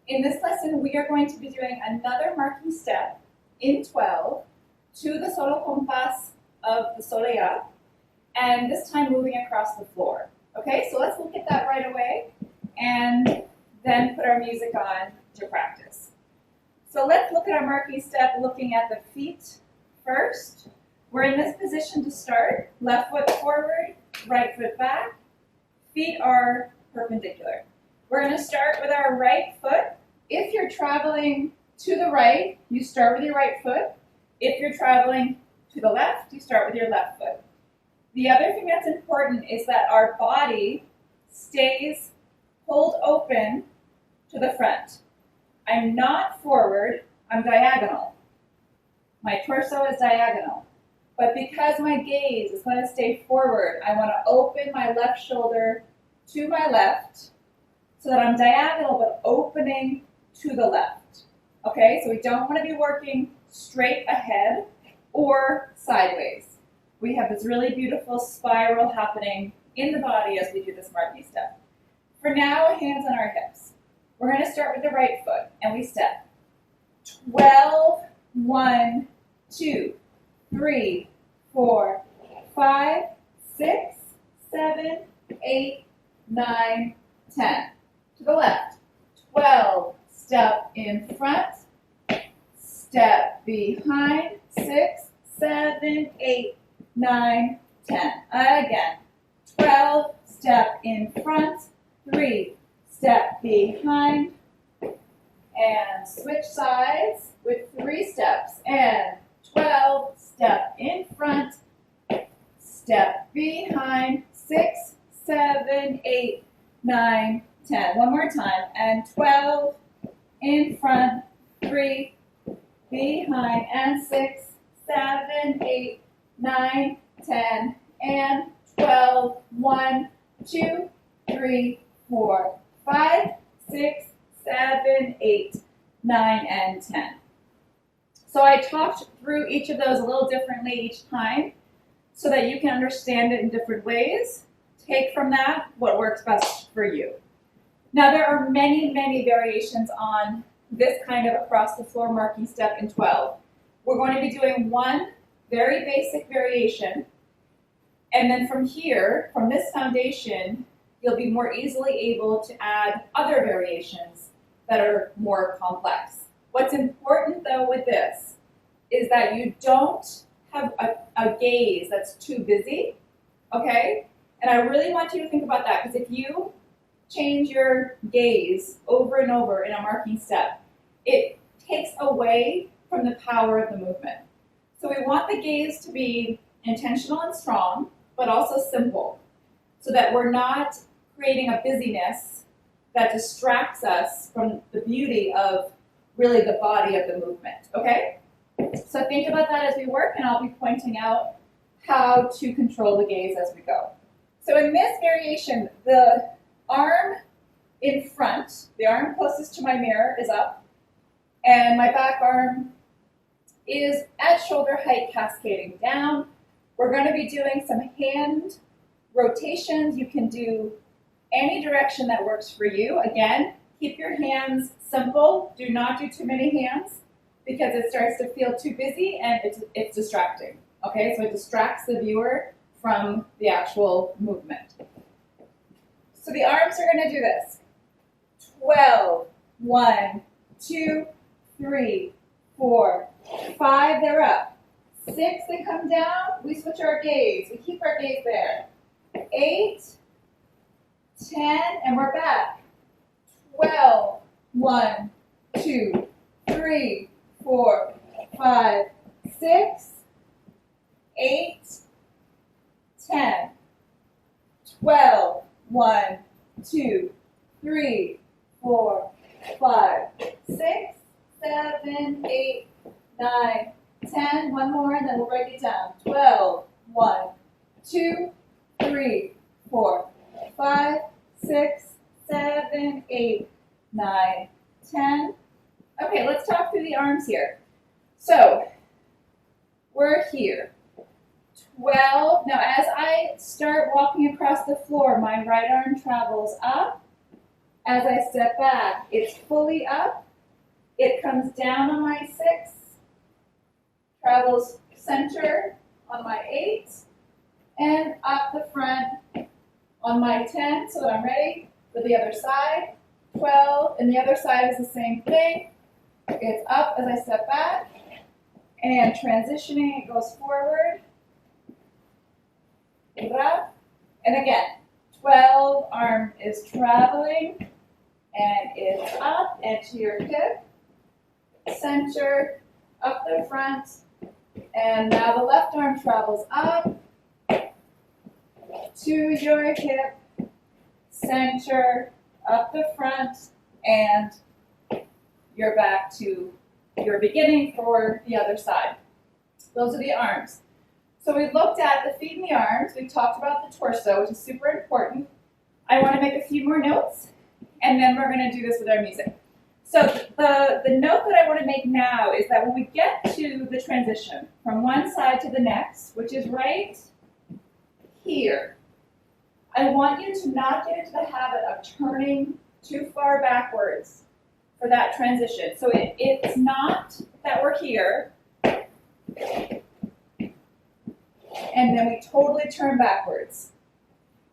In this lesson, we are going to be doing another marking step in 12 to the solo compás of the Solea, and this time moving across the floor. Okay, so let's look at that right away and then put our music on to practice. So let's look at our marking step looking at the feet first. We're in this position to start. Left foot forward, right foot back. Feet are perpendicular. We're going to start with our right foot. If you're traveling to the right, you start with your right foot. If you're traveling to the left, you start with your left foot. The other thing that's important is that our body stays pulled open to the front. I'm not forward, I'm diagonal. My torso is diagonal. But because my gaze is going to stay forward, I want to open my left shoulder to my left so that I'm diagonal but opening to the left. Okay, so we don't want to be working straight ahead or sideways. We have this really beautiful spiral happening in the body as we do this marking step. For now, hands on our hips. We're going to start with the right foot and we step 12, 1, 2, 3, 4, 5, 6, 7, 8, 9, 10. To the left, 12, step in front, step behind, 6, 7, 8, 9, 10. Again, 12, step in front, 3, step behind, and switch sides with 3 steps, and 12, step in front, step behind, 6, 7, 8, 9, 10. One more time, and 12, in front, 3, behind, and 6, 7, 8, 9, 10, and 12, 1, 2, 3, 4, 5, 6, 7, 8, 9, and 10. So I talked through each of those a little differently each time so that you can understand it in different ways. Take from that what works best for you. Now there are many, many variations on this kind of across the floor marking step in 12. We're going to be doing one very basic variation, and then from here, from this foundation, you'll be more easily able to add other variations that are more complex. What's important though with this is that you don't have a gaze that's too busy, okay? And I really want you to think about that, because if you change your gaze over and over in a marking step, it takes away from the power of the movement. So we want the gaze to be intentional and strong, but also simple, so that we're not creating a busyness that distracts us from the beauty of really the body of the movement, okay? So think about that as we work, and I'll be pointing out how to control the gaze as we go. So in this variation, the arm in front, the arm closest to my mirror is up, and my back arm is at shoulder height cascading down. We're going to be doing some hand rotations. You can do any direction that works for you. Again, keep your hands simple. Do not do too many hands because it starts to feel too busy and it's distracting. Okay, so it distracts the viewer from the actual movement. So the arms are going to do this. 12, 1, 2, 3, 4, 5, they're up. 6, they come down, we switch our gaze. We keep our gaze there. 8, 10, and we're back. 12, 1, 2, 3, 4, 5, 6, 8, 10, 12, 1, 2, 3, 4, 5, 6, 7, 8, 9, 10. One more, and then we'll break it down. 12, 1, 2, 3, 4, 5, 6, 7, 8, 9, 10. Okay, let's talk through the arms here. So, we're here. 12. Now, as I start walking across the floor, my right arm travels up, As I step back, it's fully up. It comes down on my 6, travels center on my 8, and up the front on my 10, so that I'm ready for the other side. 12, and the other side is the same thing. It's up as I step back, and transitioning, it goes forward. And again, 12, arm is traveling, and it's up, and to your hip, center, up the front, and now the left arm travels up, to your hip, center, up the front, and you're back to your beginning for the other side. Those are the arms. So we looked at the feet and the arms. We talked about the torso, which is super important. I want to make a few more notes, and then we're going to do this with our music. So the note that I want to make now is that when we get to the transition from one side to the next, which is right here, I want you to not get into the habit of turning too far backwards for that transition. So it's not that we're here, and then we totally turn backwards.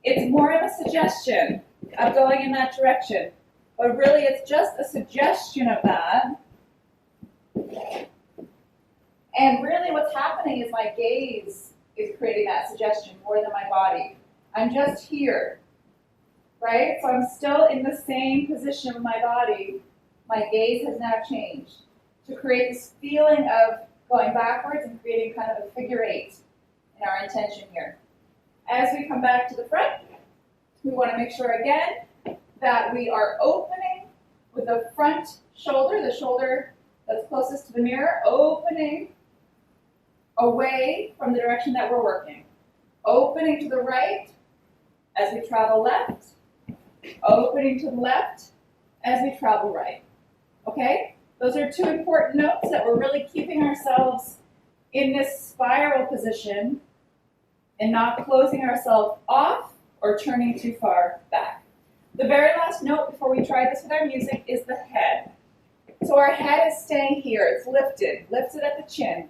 It's more of a suggestion of going in that direction, but really it's just a suggestion of that. And really what's happening is my gaze is creating that suggestion more than my body. I'm just here, right? So I'm still in the same position with my body. My gaze has now changed to create this feeling of going backwards and creating kind of a figure 8 in our intention here. As we come back to the front, we want to make sure again that we are opening with the front shoulder, the shoulder that's closest to the mirror, opening away from the direction that we're working. Opening to the right as we travel left, opening to the left as we travel right. Okay? Those are 2 important notes that we're really keeping ourselves in this spiral position and not closing ourselves off or turning too far back. The very last note before we try this with our music is the head. So our head is staying here. It's lifted at the chin.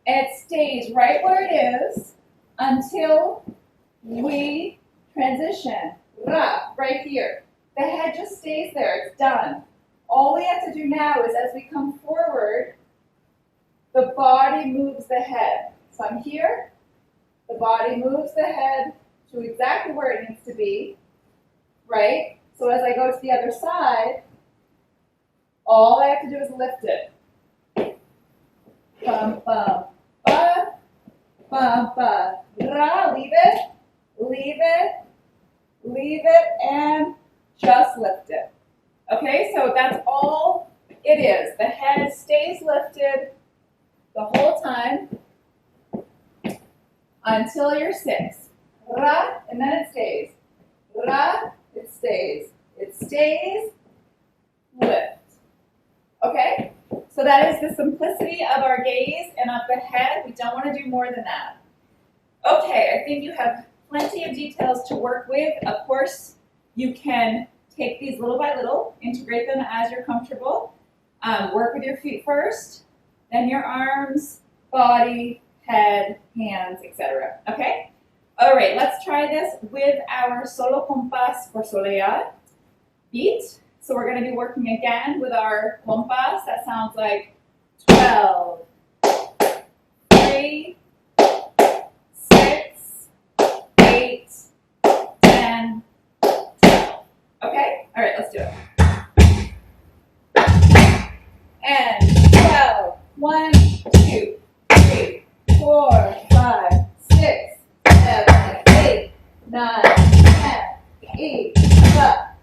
And it stays right where it is until we transition. Right here. The head just stays there. It's done. All we have to do now is as we come forward, the body moves the head. So I'm here. The body moves the head to exactly where it needs to be. Right? So as I go to the other side, all I have to do is lift it. Bum, bum, ba, bum, ba, ra, leave it, leave it, leave it, and just lift it. Okay, so that's all it is. The head stays lifted the whole time until you're 6. Ra, and then it stays. Ra, it stays. It stays, lift. Okay? So that is the simplicity of our gaze and of the head. We don't want to do more than that. Okay, I think you have plenty of details to work with. Of course, you can take these little by little, integrate them as you're comfortable. Work with your feet first, then your arms, body, head, hands, etc. Okay? All right, let's try this with our solo compás for Solea beat. So we're going to be working again with our compás. That sounds like 12, 3, 6, 8, 10, 12. Okay? All right, let's do it. And 12, 1, 2, 3, 4, 5, 6, 7, 8, 9, 10, 8, up.